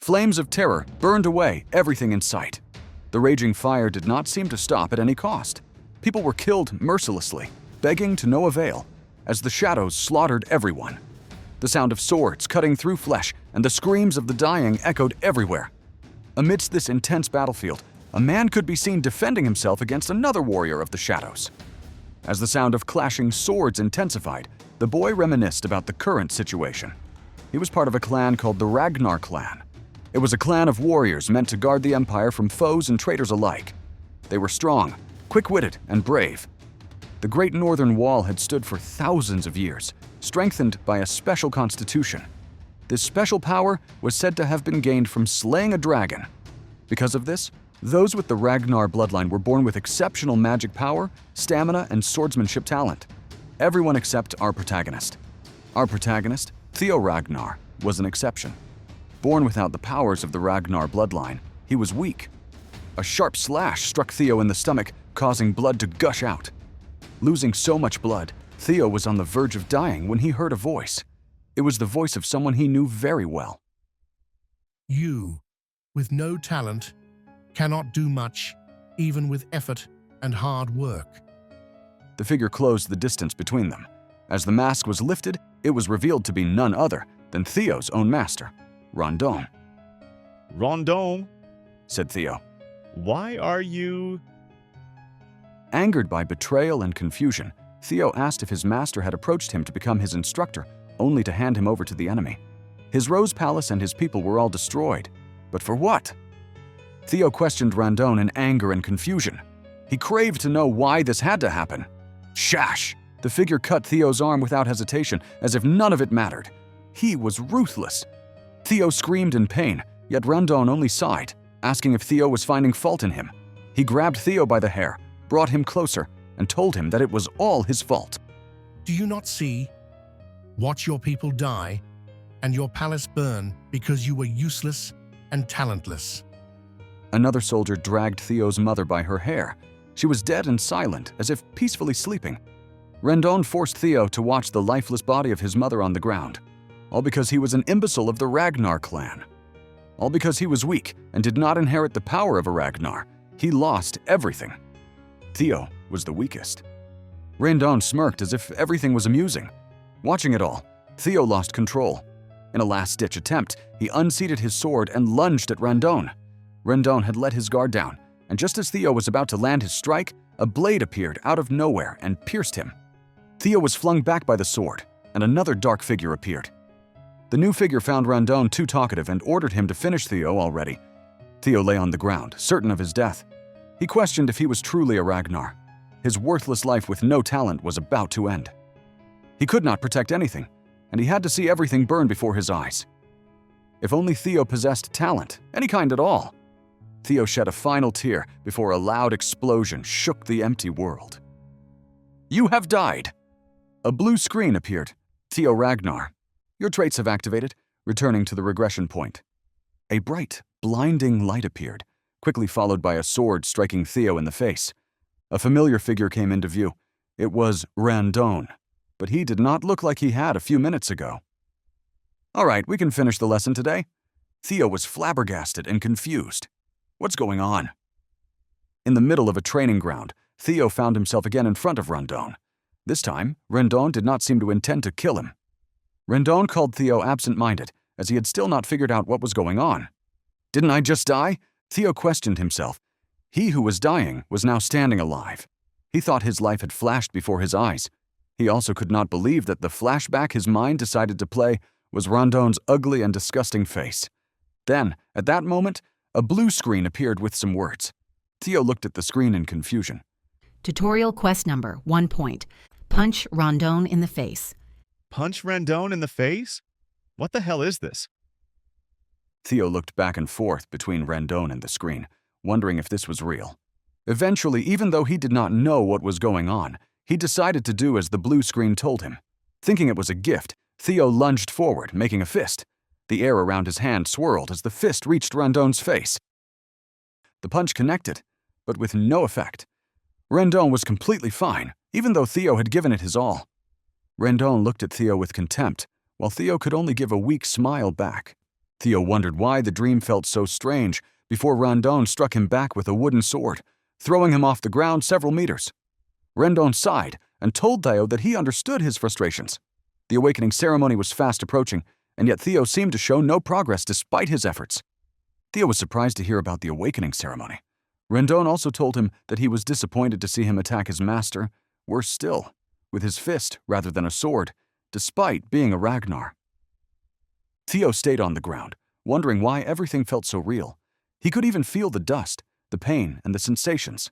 Flames of terror burned away everything in sight. The raging fire did not seem to stop at any cost. People were killed mercilessly, begging to no avail, as the shadows slaughtered everyone. The sound of swords cutting through flesh and the screams of the dying echoed everywhere. Amidst this intense battlefield, a man could be seen defending himself against another warrior of the shadows. As the sound of clashing swords intensified, the boy reminisced about the current situation. He was part of a clan called the Ragnar clan. It was a clan of warriors meant to guard the empire from foes and traitors alike. They were strong, quick-witted, and brave. The Great Northern Wall had stood for thousands of years, strengthened by a special constitution. This special power was said to have been gained from slaying a dragon. Because of this, those with the Ragnar bloodline were born with exceptional magic power, stamina, and swordsmanship talent. Everyone except our protagonist. Our protagonist, Theo Ragnar, was an exception. Born without the powers of the Ragnar bloodline, he was weak. A sharp slash struck Theo in the stomach, causing blood to gush out. Losing so much blood, Theo was on the verge of dying when he heard a voice. It was the voice of someone he knew very well. You, with no talent, cannot do much, even with effort and hard work. The figure closed the distance between them. As the mask was lifted, it was revealed to be none other than Theo's own master, Rondon. Rondon, said Theo. why are you… Angered by betrayal and confusion, Theo asked if his master had approached him to become his instructor, only to hand him over to the enemy. His Rose Palace and his people were all destroyed. But for what? Theo questioned Rondon in anger and confusion. He craved to know why this had to happen. Shash! The figure cut Theo's arm without hesitation, as if none of it mattered. He was ruthless. Theo screamed in pain, yet Rondon only sighed, asking if Theo was finding fault in him. He grabbed Theo by the hair, brought him closer, and told him that it was all his fault. Do you not see? Watch your people die, and your palace burn because you were useless and talentless. Another soldier dragged Theo's mother by her hair. She was dead and silent, as if peacefully sleeping. Rondon forced Theo to watch the lifeless body of his mother on the ground, all because he was an imbecile of the Ragnar clan. All because he was weak and did not inherit the power of a Ragnar. He lost everything. Theo was the weakest. Rondon smirked as if everything was amusing. Watching it all, Theo lost control. In a last-ditch attempt, he unseated his sword and lunged at Rondon. Rondon had let his guard down, and just as Theo was about to land his strike, a blade appeared out of nowhere and pierced him. Theo was flung back by the sword, and another dark figure appeared. The new figure found Rondon too talkative and ordered him to finish Theo already. Theo lay on the ground, certain of his death. He questioned if he was truly a Ragnar. His worthless life with no talent was about to end. He could not protect anything, and he had to see everything burn before his eyes. If only Theo possessed talent, any kind at all. Theo shed a final tear before a loud explosion shook the empty world. You have died! A blue screen appeared. Theo Ragnar. Your traits have activated, returning to the regression point. A bright, blinding light appeared, quickly followed by a sword striking Theo in the face. A familiar figure came into view. It was Rondon, but he did not look like he had a few minutes ago. All right, we can finish the lesson today. Theo was flabbergasted and confused. What's going on? In the middle of a training ground, Theo found himself again in front of Rondon. This time, Rondon did not seem to intend to kill him. Rondon called Theo absent-minded, as he had still not figured out what was going on. Didn't I just die? Theo questioned himself. He who was dying was now standing alive. He thought his life had flashed before his eyes. He also could not believe that the flashback his mind decided to play was Rondon's ugly and disgusting face. Then, at that moment, a blue screen appeared with some words. Theo looked at the screen in confusion. Tutorial quest number 1 point. Punch Rondon in the face. Punch Rondon in the face? What the hell is this? Theo looked back and forth between Rondon and the screen, wondering if this was real. Eventually, even though he did not know what was going on, he decided to do as the blue screen told him. Thinking it was a gift, Theo lunged forward, making a fist. The air around his hand swirled as the fist reached Rondon's face. The punch connected, but with no effect. Rondon was completely fine, even though Theo had given it his all. Rondon looked at Theo with contempt, while Theo could only give a weak smile back. Theo wondered why the dream felt so strange before Rondon struck him back with a wooden sword, throwing him off the ground several meters. Rondon sighed and told Theo that he understood his frustrations. The awakening ceremony was fast approaching, and yet Theo seemed to show no progress despite his efforts. Theo was surprised to hear about the awakening ceremony. Rondon also told him that he was disappointed to see him attack his master, worse still, with his fist rather than a sword, despite being a Ragnar. Theo stayed on the ground, wondering why everything felt so real. He could even feel the dust, the pain, and the sensations.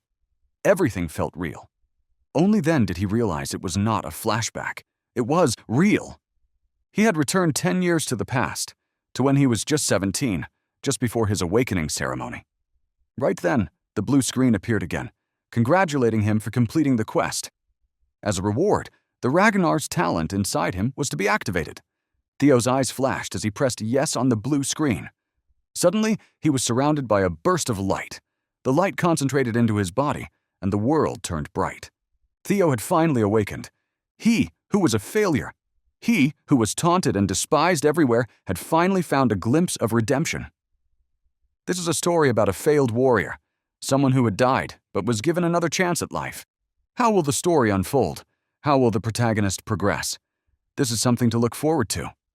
Everything felt real. Only then did he realize it was not a flashback. It was real. He had returned 10 years to the past, to when he was just 17, just before his awakening ceremony. Right then, the blue screen appeared again, congratulating him for completing the quest. As a reward, the Ragnar's talent inside him was to be activated. Theo's eyes flashed as he pressed yes on the blue screen. Suddenly, he was surrounded by a burst of light. The light concentrated into his body, and the world turned bright. Theo had finally awakened. He, who was a failure, he, who was taunted and despised everywhere, had finally found a glimpse of redemption. This is a story about a failed warrior, someone who had died but was given another chance at life. How will the story unfold? How will the protagonist progress? This is something to look forward to.